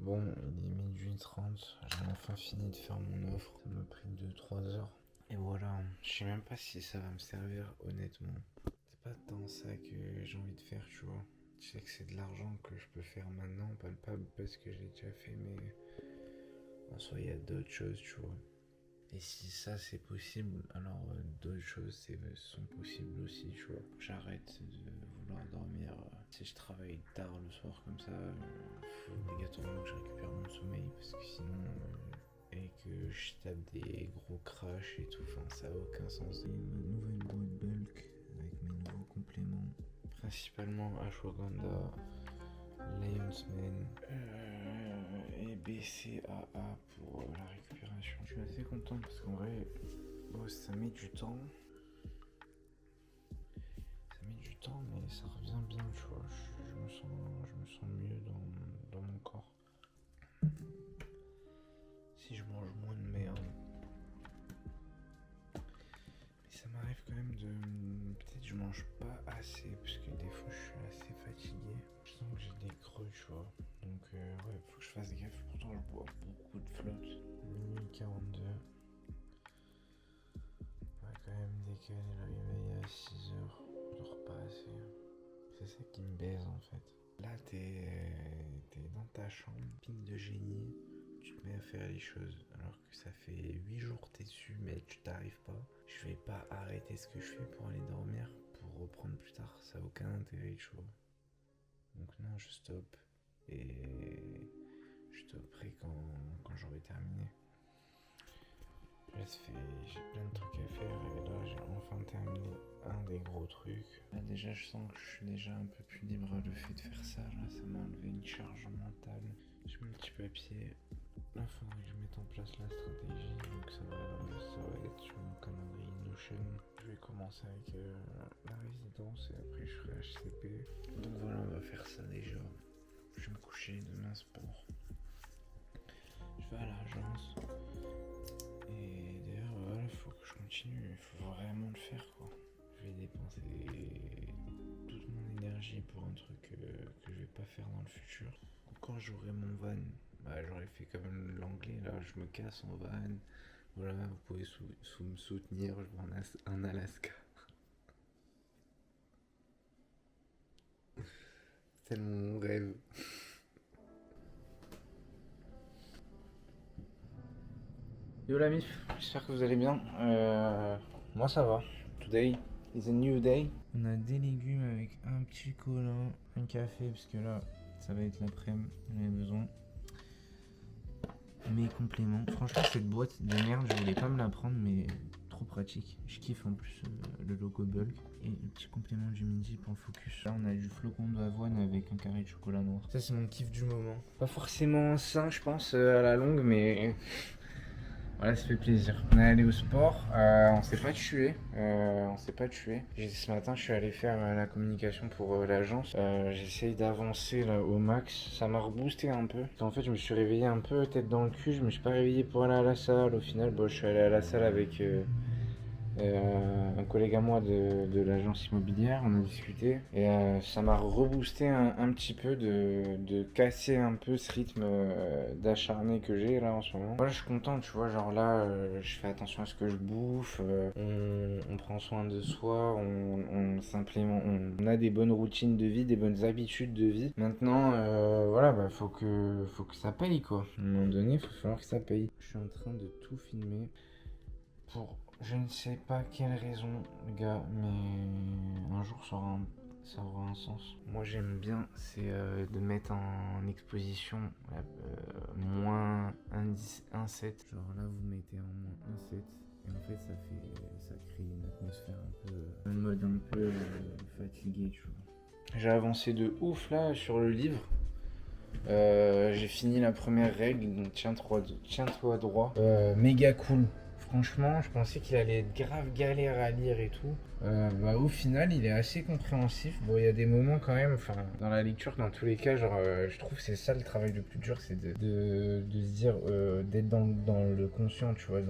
Bon, il est minuit 30, j'ai enfin fini de faire mon offre. Ça m'a pris 2-3 heures. Et voilà, je sais même pas si ça va me servir honnêtement. C'est pas tant ça que j'ai envie de faire, tu vois. Je sais que c'est de l'argent que je peux faire maintenant, pas parce que j'ai déjà fait, mais en soi il y a d'autres choses, tu vois. Et si ça c'est possible, alors d'autres choses sont possibles aussi, tu vois. J'arrête de vouloir dormir. Si je travaille tard le soir comme ça, faut obligatoirement que je récupère mon sommeil parce que sinon, et que je tape des gros crashs et tout, enfin ça a aucun sens. Et ma nouvelle boîte bulk avec mes nouveaux compléments, principalement ashwagandha, Lion's Mane et BCAA pour la récupération. Je suis assez content parce qu'en vrai, bon, ça met du temps. Ça met du temps, mais ça revient bien, tu vois. Je me sens mieux dans mon corps. Si je mange moins de merde. Mais ça m'arrive quand même de... Peut-être je mange pas assez, parce que des fois je suis assez fatigué. Je sens que j'ai des creux, tu vois. Donc ouais, faut que je fasse gaffe. Pourtant je bois beaucoup de flotte. Minuit 42. On va quand même décaler le réveil à 6 heures. Je dors pas assez. C'est ça qui me baise en fait. Là t'es dans ta chambre, pine de génie. Tu te mets à faire les choses alors que ça fait 8 jours que t'es dessus mais tu t'arrives pas. Je vais pas arrêter ce que je fais pour aller dormir pour reprendre plus tard. Ça a aucun intérêt, tu vois. Donc non, je stoppe. Et je stopperai quand j'aurai terminé. Là, j'ai plein de trucs à faire et là, j'ai enfin terminé un des gros trucs. Là, déjà, je sens que je suis déjà un peu plus libre. Le fait de faire ça, là, ça m'a enlevé une charge mentale. J'ai mis le petit papier. Là, il faudrait que je mette en place la stratégie. Donc, ça va être sur mon calendrier Notion. Je vais commencer avec la résidence et après, je ferai HCP. Donc, voilà, on va faire ça déjà. Je vais me coucher demain sport. Je vais à l'agence. Et d'ailleurs, voilà, faut que je continue, il faut vraiment le faire quoi. Je vais dépenser toute mon énergie pour un truc que je vais pas faire dans le futur. Quand j'aurai mon van, bah, j'aurais fait comme l'anglais là, je me casse en van. Voilà, vous pouvez me soutenir, je vais en Alaska. C'est tellement mon rêve. Yo la mif, j'espère que vous allez bien. Moi ça va. Today is a new day. On a des légumes avec un petit colin, un café, parce que là ça va être l'après-midi, j'en ai besoin. Mes compléments. Franchement cette boîte de merde, je voulais pas me la prendre mais trop pratique. Je kiffe en plus le logo bulk. Et le petit complément du midi pour le focus. Là on a du flocon d'avoine avec un carré de chocolat noir. Ça c'est mon kiff du moment. Pas forcément sain je pense à la longue mais... Voilà, ça fait plaisir. On est allé au sport, on s'est pas tué. Ce matin, je suis allé faire la communication pour l'agence. J'essaye d'avancer là au max. Ça m'a reboosté un peu. En fait, je me suis réveillé un peu tête dans le cul. Je me suis pas réveillé pour aller à la salle. Au final, bon, je suis allé à la salle avec un collègue à moi de l'agence immobilière, on a discuté et ça m'a reboosté un petit peu de casser un peu ce rythme d'acharné que j'ai là en ce moment. Voilà, je suis content, tu vois, genre là, je fais attention à ce que je bouffe, on prend soin de soi, on a des bonnes routines de vie, des bonnes habitudes de vie. Maintenant, voilà, bah faut que ça paye quoi. À un moment donné, il va falloir que ça paye. Je suis en train de tout filmer pour je ne sais pas quelle raison, les gars, mais un jour ça aura un sens. Moi j'aime bien, c'est de mettre en exposition moins 1,10, 1,7. Genre là vous mettez en moins 1,7 et en fait ça crée une atmosphère un peu, un mode un peu fatigué, tu vois. J'ai avancé de ouf là sur le livre. J'ai fini la première règle, donc tiens-toi droit. Méga cool. Franchement, je pensais qu'il allait être grave galère à lire et tout. Bah, au final, il est assez compréhensif. Bon, il y a des moments quand même, enfin, dans la lecture, dans tous les cas, genre, je trouve que c'est ça le travail le plus dur, c'est de se dire, d'être dans le conscient, tu vois.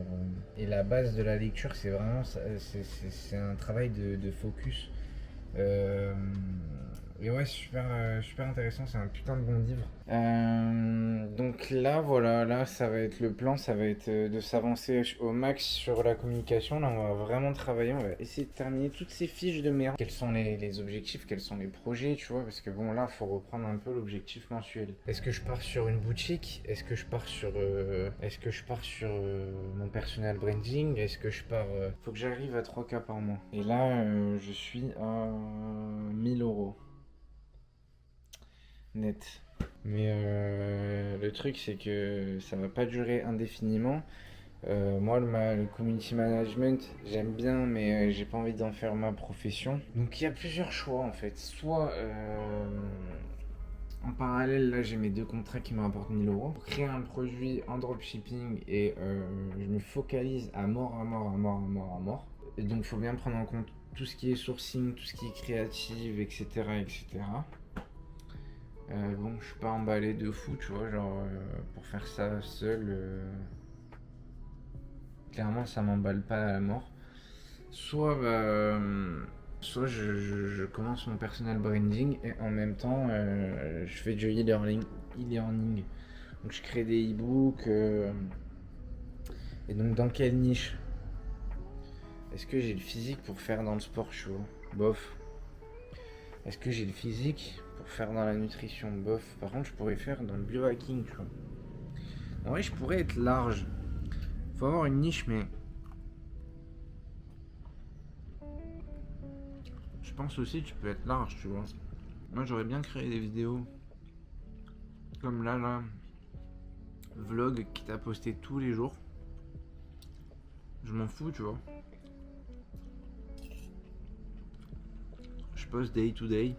Et la base de la lecture, c'est vraiment, c'est un travail de focus. Et ouais, super intéressant, c'est un putain de bon livre. Donc Donc là, voilà, là, ça va être le plan, ça va être de s'avancer au max sur la communication. Là, on va vraiment travailler, on va essayer de terminer toutes ces fiches de merde. Quels sont les objectifs, quels sont les projets, tu vois, parce que bon, là, faut reprendre un peu l'objectif mensuel. Est-ce que je pars sur une boutique? Est-ce que je pars sur mon personal branding? Est-ce que je pars... Faut que j'arrive à 3K par mois. Et là, je suis à 1 000 € net. Mais le truc, c'est que ça va pas durer indéfiniment. Moi, le community management, j'aime bien, mais j'ai pas envie d'en faire ma profession. Donc il y a plusieurs choix en fait. Soit en parallèle, là j'ai mes 2 contrats qui me rapportent 1 000 € pour créer un produit en dropshipping et je me focalise à mort, à mort, à mort, à mort, à mort. Et donc il faut bien prendre en compte tout ce qui est sourcing, tout ce qui est créative, etc. etc. Bon, je suis pas emballé de fou, tu vois, genre pour faire ça seul, clairement ça m'emballe pas à la mort. Soit, soit je commence mon personal branding et en même temps je fais du e-learning. Donc je crée des e-books. Et donc dans quelle niche? Est-ce que j'ai le physique pour faire dans le sport chaud? Bof. Est-ce que j'ai le physique pour faire dans la nutrition? Bof. Par contre, je pourrais faire dans le biohacking, tu vois. En vrai, je pourrais être large. Faut avoir une niche, mais je pense aussi que tu peux être large, tu vois. Moi, j'aurais bien créé des vidéos comme là, vlog qui t'a posté tous les jours. Je m'en fous, tu vois. Je poste day to day.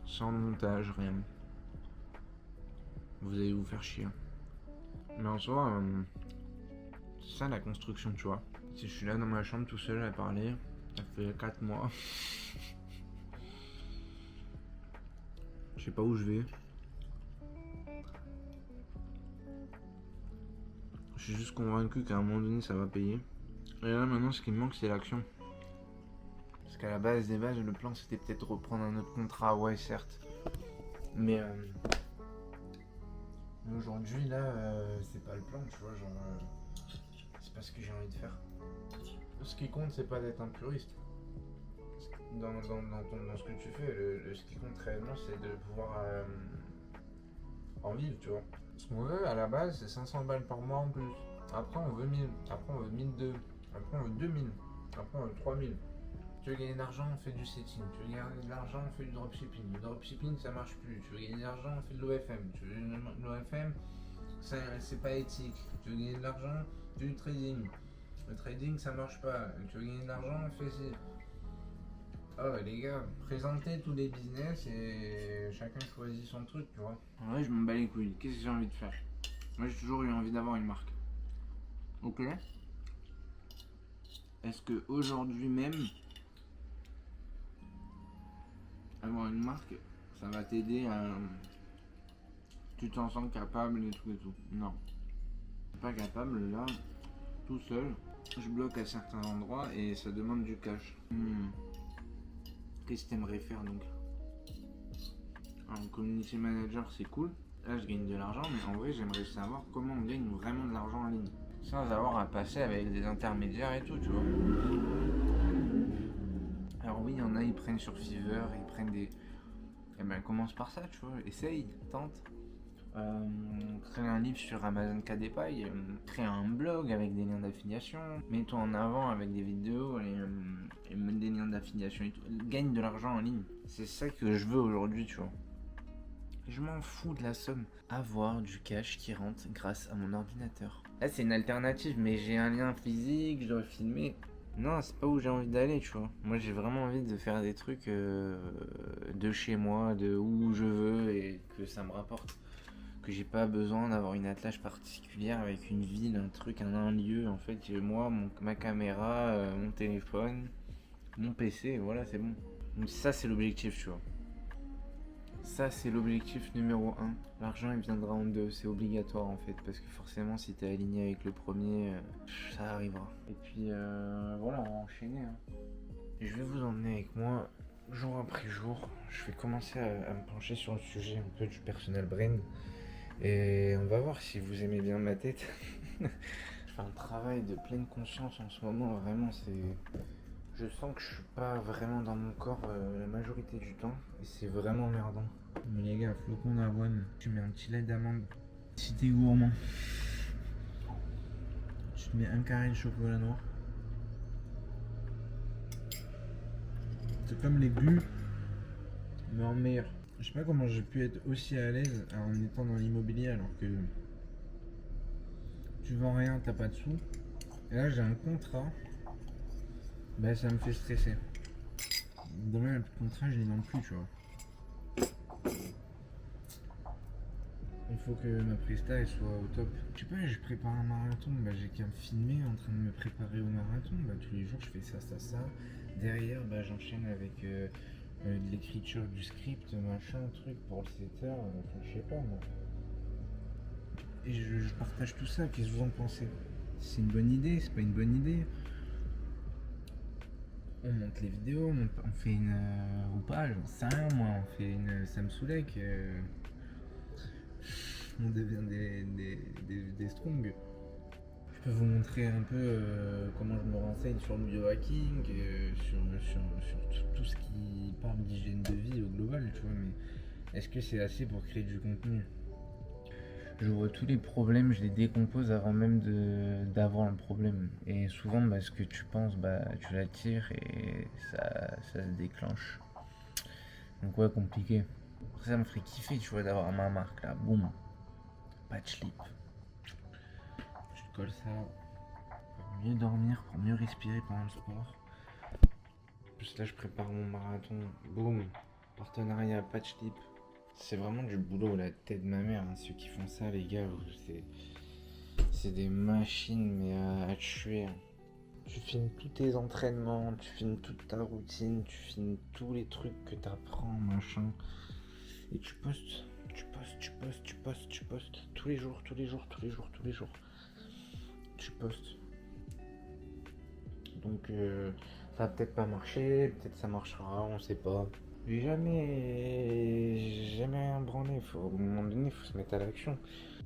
Sans montage, rien. Vous allez vous faire chier. Mais en soi, c'est ça la construction, tu vois. Si je suis là dans ma chambre tout seul à parler, ça fait 4 mois. Je sais pas où je vais. Je suis juste convaincu qu'à un moment donné ça va payer. Et là maintenant ce qui me manque c'est l'action. Parce qu'à la base des bases, le plan c'était peut-être reprendre un autre contrat, ouais certes. Mais aujourd'hui là c'est pas le plan, tu vois, genre c'est pas ce que j'ai envie de faire. Ce qui compte c'est pas d'être un puriste. Dans ce que tu fais, ce qui compte réellement c'est de pouvoir en vivre, tu vois. Ce qu'on veut à la base c'est 500 balles par mois en plus. Après on veut 1000, après on veut 1200, après on veut 2000, après on veut 3000. Tu veux gagner de l'argent, on fait du setting. Tu veux gagner de l'argent, on fait du dropshipping. Le dropshipping ça marche plus. Tu veux gagner de l'argent, on fait de l'OFM. Tu veux de l'OFM, c'est pas éthique. Tu veux gagner de l'argent, fais du trading. Le trading ça marche pas. Tu veux gagner de l'argent, fais ci. Oh les gars, présentez tous les business et chacun choisit son truc, tu vois. En vrai, je m'en bats les couilles. Qu'est-ce que j'ai envie de faire? Moi, j'ai toujours eu envie d'avoir une marque. Ok. Est-ce que aujourd'hui même, avoir une marque, ça va t'aider à... Tu t'en sens capable et tout et tout? Non. Je suis pas capable, là, tout seul. Je bloque à certains endroits et ça demande du cash. Qu'est-ce que t'aimerais faire donc? Un community manager c'est cool, là je gagne de l'argent, mais en vrai j'aimerais savoir comment on gagne vraiment de l'argent en ligne. Sans avoir à passer avec des intermédiaires et tout, tu vois. Alors oui, il y en a, ils prennent sur Fiverr, ils prennent des... Eh ben commence par ça, tu vois, essaye, tente. Crée un livre sur Amazon KDP, crée un blog avec des liens d'affiliation, mets-toi en avant avec des vidéos et mets des liens d'affiliation et tout. Gagne de l'argent en ligne. C'est ça que je veux aujourd'hui, tu vois. Je m'en fous de la somme. Avoir du cash qui rentre grâce à mon ordinateur. Là, c'est une alternative, mais j'ai un lien physique, je dois filmer. Non, c'est pas où j'ai envie d'aller, tu vois. Moi, j'ai vraiment envie de faire des trucs de chez moi, de où je veux et que ça me rapporte. Que j'ai pas besoin d'avoir une attelage particulière avec une ville, un truc, un lieu. En fait, j'ai moi, ma caméra, mon téléphone, mon PC, et voilà, c'est bon. Donc ça, c'est l'objectif, tu vois. Ça, c'est l'objectif numéro 1. L'argent, il viendra en 2. C'est obligatoire, en fait. Parce que forcément, si t'es aligné avec le premier, ça arrivera. Et puis, voilà, on va enchaîner. Hein. Je vais vous emmener avec moi jour après jour, je vais commencer à me pencher sur le sujet un peu du personal brand. Et on va voir si vous aimez bien ma tête. Je fais un travail de pleine conscience en ce moment, vraiment je sens que je suis pas vraiment dans mon corps la majorité du temps et c'est vraiment merdant. Mais les gars, flocon d'avoine, tu mets un petit lait d'amande. Si t'es gourmand, tu te mets un carré de chocolat noir. C'est comme les bulles, mais en meilleur. Je sais pas comment j'ai pu être aussi à l'aise en étant dans l'immobilier alors que tu vends rien, t'as pas de sous. Et là j'ai un contrat, bah ça me fait stresser. Demain le contrat je les vends plus, tu vois. Il faut que ma presta elle soit au top. Je sais pas, je prépare un marathon, bah j'ai qu'à me filmer en train de me préparer au marathon. Bah tous les jours je fais ça. Derrière bah j'enchaîne avec de l'écriture du script, machin, truc pour le setter, enfin je sais pas moi. Et je partage tout ça, qu'est-ce que vous en pensez? C'est une bonne idée, c'est pas une bonne idée? On monte les vidéos, on fait une. Ou pas, j'en sais rien moi, on fait une Samsoulek. On devient des strong. Je peux vous montrer un peu comment je me renseigne sur le biohacking, sur tout ce qui parle d'hygiène de vie au global, tu vois, mais est-ce que c'est assez pour créer du contenu? J'ouvre tous les problèmes, je les décompose avant même d'avoir le problème. Et souvent, bah, ce que tu penses, bah, tu l'attires et ça se déclenche. Donc ouais, compliqué. Après, ça me ferait kiffer, tu vois, d'avoir ma marque là, boum, patch lip. Je te colle ça pour mieux dormir, pour mieux respirer pendant le sport. En plus là, je prépare mon marathon, boum, partenariat patch lip. C'est vraiment du boulot, la tête de ma mère, hein. Ceux qui font ça, les gars, c'est des machines, mais à tuer. Tu filmes tous tes entraînements, tu filmes toute ta routine, tu filmes tous les trucs que t'apprends, machin. Et tu postes. Tous les jours. Tu postes. Donc ça va peut-être pas marcher, peut-être ça marchera, on sait pas. J'ai jamais rien branlé, à un moment donné, faut se mettre à l'action.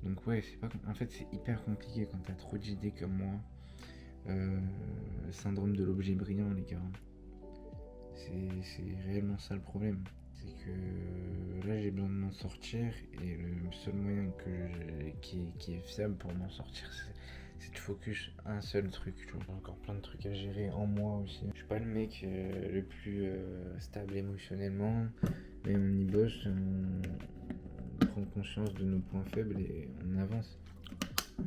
Donc ouais, en fait c'est hyper compliqué quand t'as trop d'idées comme moi. Le syndrome de l'objet brillant, les gars. C'est réellement ça le problème. C'est que là j'ai besoin de m'en sortir et le seul moyen qui est fiable pour m'en sortir c'est de focus un seul truc. Tu vois. J'ai encore plein de trucs à gérer en moi aussi. Je suis pas le mec le plus stable émotionnellement, mais on y bosse, on prend conscience de nos points faibles et on avance.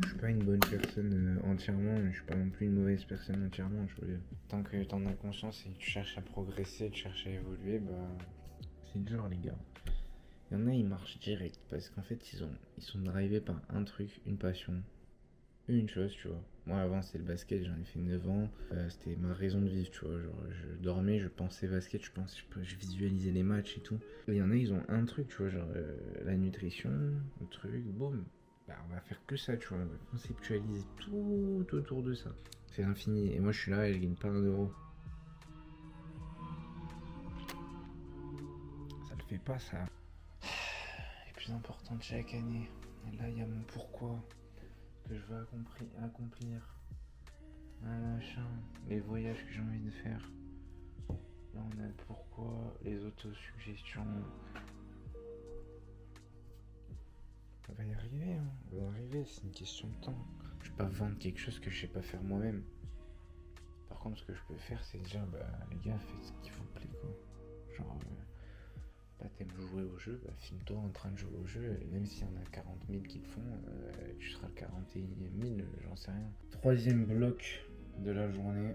Je suis pas une bonne personne entièrement, mais je suis pas non plus une mauvaise personne entièrement, je veux dire. Tant que t'en as conscience et que tu cherches à progresser, tu cherches à évoluer, bah c'est dur les gars. Il y en a ils marchent direct parce qu'en fait ils sont drivés par un truc, une passion, une chose, tu vois. Moi avant c'était le basket, j'en ai fait 9 ans, c'était ma raison de vivre, tu vois. Genre je dormais, je pensais basket, je visualisais les matchs et tout. Et il y en a ils ont un truc, tu vois, genre la nutrition, le truc, boum. Bah, on va faire que ça, tu vois, on va conceptualiser tout autour de ça. C'est infini, et moi je suis là et je gagne pas un euro. Ça le fait pas ça. Les plus importants de chaque année. Et là il y a mon pourquoi que je veux accomplir. Un machin, les voyages que j'ai envie de faire. Là on a le pourquoi, les autosuggestions. On va y arriver, hein. On va y arriver, c'est une question de temps. Je vais pas vendre quelque chose que je sais pas faire moi-même. Par contre, ce que je peux faire, c'est dire, bah les gars, faites ce qu'il vous plaît, quoi. Genre, bah t'aimes jouer au jeu, bah filme-toi en train de jouer au jeu, et même s'il y en a 40 000 qui le font, tu seras le 41 000, j'en sais rien. Troisième bloc de la journée,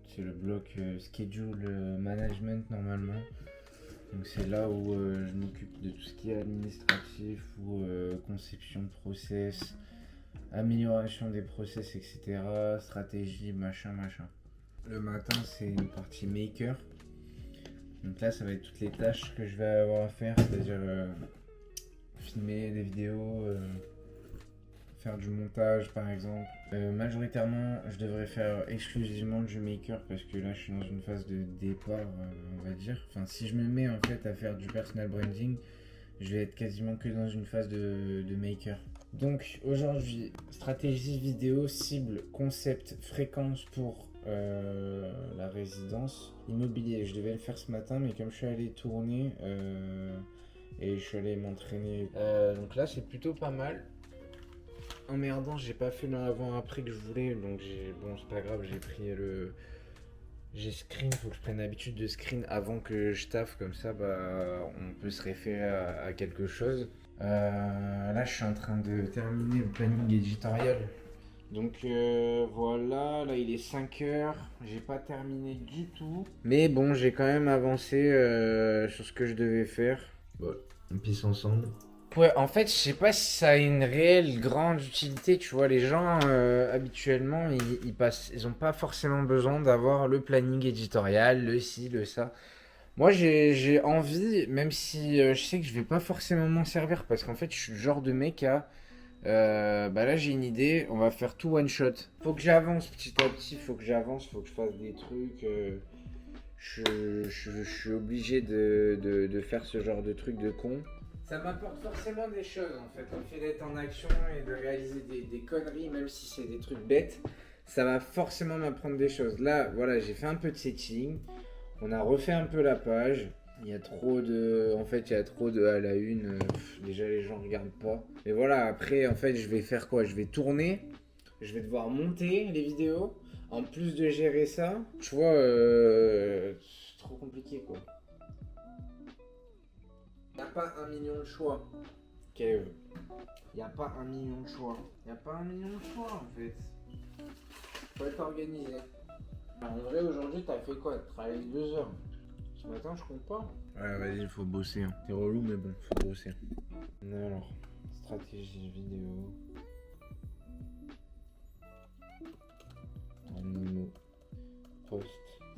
c'est le bloc schedule management normalement. Donc c'est là où je m'occupe de tout ce qui est administratif ou conception de process, amélioration des process, etc. Stratégie, machin. Le matin c'est une partie maker. Donc là ça va être toutes les tâches que je vais avoir à faire, c'est-à-dire filmer des vidéos, faire du montage par exemple. Majoritairement, je devrais faire exclusivement du maker parce que là, je suis dans une phase de départ, on va dire. Enfin, si je me mets en fait à faire du personal branding, je vais être quasiment que dans une phase de maker. Donc aujourd'hui, stratégie vidéo, cible, concept, fréquence pour la résidence, immobilier. Je devais le faire ce matin, mais comme je suis allé tourner et je suis allé m'entraîner. Donc là, c'est plutôt pas mal. Emmerdant, j'ai pas fait le avant-après que je voulais, donc bon, c'est pas grave, j'ai pris le. J'ai screen, faut que je prenne l'habitude de screen avant que je taffe, comme ça on peut se référer à quelque chose. Là je suis en train de terminer le planning éditorial. Donc voilà, là il est 5h, j'ai pas terminé du tout. Mais bon, j'ai quand même avancé sur ce que je devais faire. Bon, on pisse ensemble. Ouais, en fait, je sais pas si ça a une réelle grande utilité, tu vois, les gens habituellement, ils ont pas forcément besoin d'avoir le planning éditorial, le ci, le ça. Moi, j'ai envie, même si je sais que je vais pas forcément m'en servir, parce qu'en fait, je suis le genre de mec à, bah là, j'ai une idée, on va faire tout one shot. Faut que j'avance petit à petit, faut que j'avance, faut que je fasse des trucs. Je suis obligé de faire ce genre de truc de con. Ça m'apporte forcément des choses en fait. Le fait d'être en action et de réaliser des conneries, même si c'est des trucs bêtes, ça va forcément m'apprendre des choses. Là, voilà, j'ai fait un peu de setting. On a refait un peu la page. Il y a trop de. En fait, il y a trop de à la une. Déjà, les gens regardent pas. Mais voilà, après, en fait, je vais faire quoi? Je vais tourner. Je vais devoir monter les vidéos. En plus de gérer ça, tu vois, c'est trop compliqué quoi. Y a pas 1 million de choix, Kev. Y a pas 1 million de choix. Y a pas 1 million de choix en fait. Faut être organisé. En vrai, aujourd'hui, t'as fait quoi? T'as travaillé 2 heures. Ce matin, je compte pas. Ouais, vas-y, il faut bosser. Hein. C'est relou, mais bon, faut bosser. Alors, stratégie vidéo. Nimo. Post.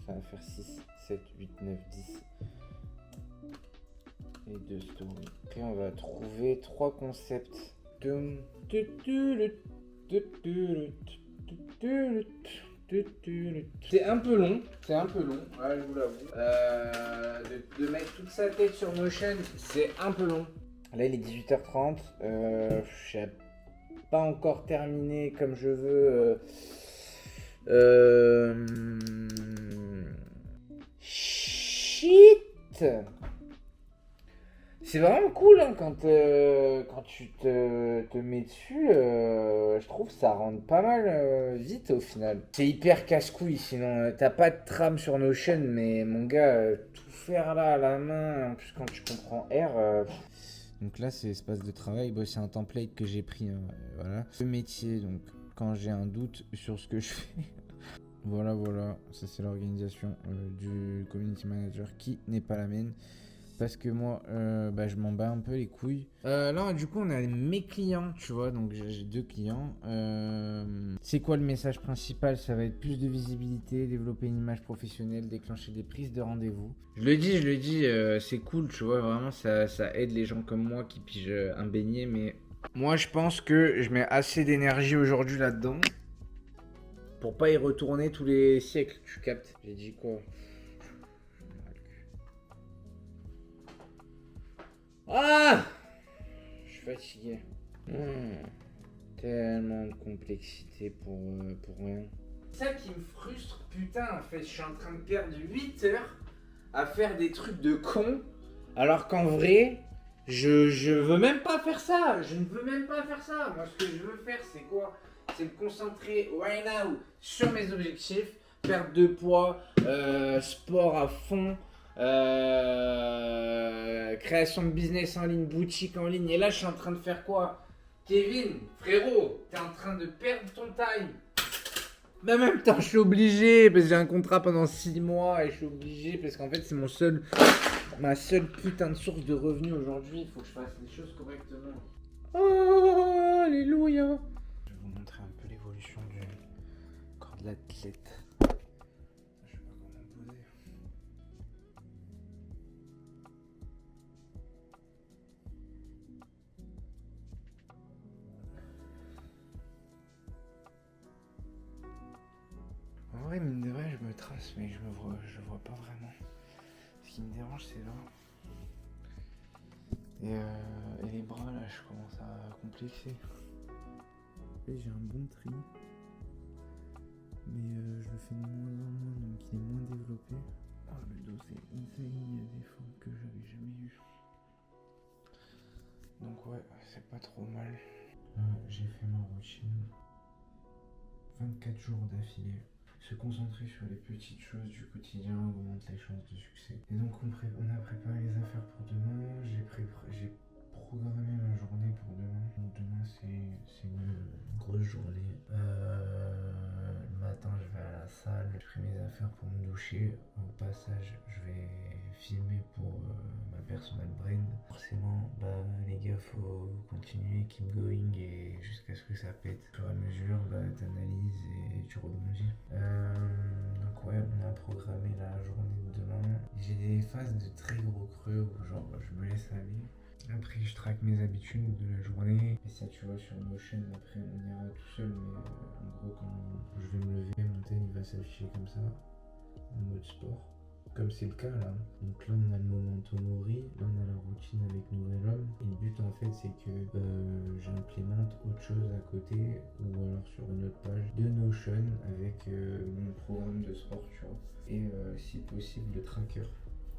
Ça va faire 6, 7, 8, 9, 10. Et 2 stories. Après, on va trouver 3 concepts. C'est un peu long, ouais, je vous l'avoue. De mettre toute sa tête sur Notion, c'est un peu long. Là, il est 18h30. Je n'ai pas encore terminé comme je veux. Shit! C'est vraiment cool hein, quand tu te mets dessus, je trouve que ça rentre pas mal vite au final. C'est hyper casse-couille sinon, t'as pas de trame sur Notion, mais mon gars, tout faire là à la main, en plus quand tu comprends R. Donc là c'est espace de travail, bon, c'est un template que j'ai pris, hein, voilà. Le métier, donc quand j'ai un doute sur ce que je fais. Voilà, ça c'est l'organisation du community manager qui n'est pas la mienne. Parce que moi, je m'en bats un peu les couilles. Là, du coup, on a mes clients, tu vois. Donc, j'ai 2 clients. C'est quoi le message principal? Ça va être plus de visibilité, développer une image professionnelle, déclencher des prises de rendez-vous. Je le dis, c'est cool, tu vois. Vraiment, ça aide les gens comme moi qui pigent un beignet. Mais moi, je pense que je mets assez d'énergie aujourd'hui là-dedans pour pas y retourner tous les siècles. Tu captes? J'ai dit quoi? Ah! Je suis fatigué. Tellement de complexité pour rien. C'est ça qui me frustre, putain, en fait, je suis en train de perdre 8 heures à faire des trucs de con, alors qu'en vrai, je veux même pas faire ça. Je ne veux même pas faire ça. Moi, ce que je veux faire, c'est quoi? C'est me concentrer right now sur mes objectifs, perte de poids, sport à fond. Création de business en ligne, boutique en ligne. Et là, je suis en train de faire quoi? Kevin, frérot, t'es en train de perdre ton time. Mais en même temps, je suis obligé parce que j'ai un contrat pendant 6 mois et je suis obligé parce qu'en fait, c'est ma seule putain de source de revenus aujourd'hui. Il faut que je fasse les choses correctement. Oh, alléluia. Je vais vous montrer un peu l'évolution du corps de l'athlète. vrai, mine de vrai, je me trace, mais je vois pas vraiment. Ce qui me dérange, c'est là. Et les bras, là, je commence à complexer. Et j'ai un bon tri. Mais je le fais de moins en moins, donc il est moins développé. Oh, le dos, c'est insane, il y a des formes que j'avais jamais eues. Donc ouais, c'est pas trop mal. J'ai fait ma routine. 24 jours d'affilée. Se concentrer sur les petites choses du quotidien augmente les chances de succès. Et donc on a préparé les affaires pour demain. J'ai programmé ma journée pour demain. Donc demain c'est une grosse journée. Le matin je vais à la salle, je ferai mes affaires pour me doucher. Au passage je vais filmer pour ma personal brand. Forcément les gars faut continuer, keep going et jusqu'à ce que ça pète. Au fur et à mesure t'analyses et tu rebondis. Donc ouais, on a programmé la journée de demain. J'ai des phases de très gros creux où genre je me laisse aller. Après je traque mes habitudes de la journée. Et ça tu vois sur Notion, après on ira tout seul, mais en gros quand je vais me lever, mon tel il va s'afficher comme ça, en mode sport. Comme c'est le cas là. Donc là on a le momento mori, là on a la routine avec Nouvel Homme. Et le but en fait c'est que j'implémente autre chose à côté ou alors sur une autre page de Notion avec mon programme de sport tu vois. Et si possible le tracker.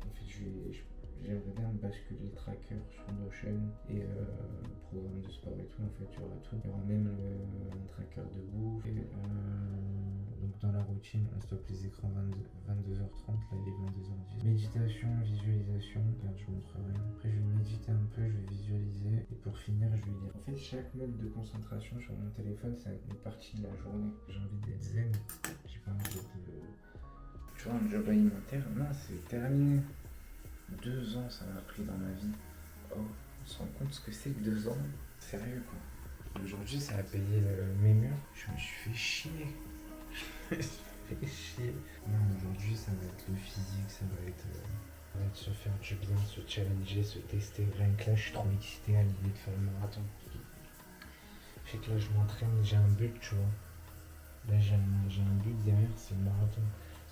En fait j'aimerais bien basculer le tracker sur Notion et programme de sport et tout. En fait il y aura tout. Il y aura même un tracker de bouffe. Et, donc dans la routine on stoppe les écrans 22h30, là il est 22h10. Méditation, visualisation, regarde je montre rien. Après je vais méditer un peu, je vais visualiser et pour finir je vais lire. En fait chaque mode de concentration sur mon téléphone c'est une partie de la journée. J'ai envie d'être zen, j'ai pas envie d'être... Tu vois un job alimentaire, non c'est terminé. 2 ans ça m'a pris dans ma vie. Oh, on se rend compte ce que c'est que 2 ans. Sérieux quoi. Aujourd'hui ça a payé mes murs, je me suis fait chier. Je me suis fait chier. Non, aujourd'hui ça va être le physique, ça va être se faire du bien, se challenger, se tester. Rien que là je suis trop excité à l'idée de faire le marathon. Fait que là je m'entraîne, j'ai un but tu vois. Là j'ai un but derrière, c'est le marathon.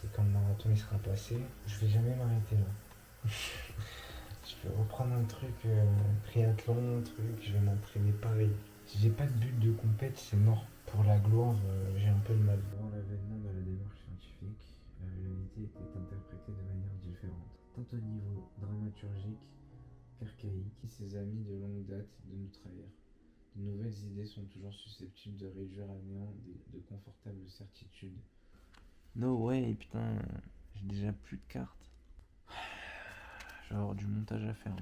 Et quand le marathon il sera passé, je vais jamais m'arrêter là. Je vais reprendre un truc, triathlon, un truc, je vais m'entraîner pareil. Si j'ai pas de but de compète, c'est mort. Pour la gloire, j'ai un peu de mal. Avant l'avènement de la démarche scientifique, la réalité était interprétée de manière différente. Tant au niveau dramaturgique qu'archaïque, ses amis de longue date de nous trahir. De nouvelles idées sont toujours susceptibles de réduire à néant de confortables certitudes. No way, putain, j'ai déjà plus de cartes. Je vais avoir du montage à faire.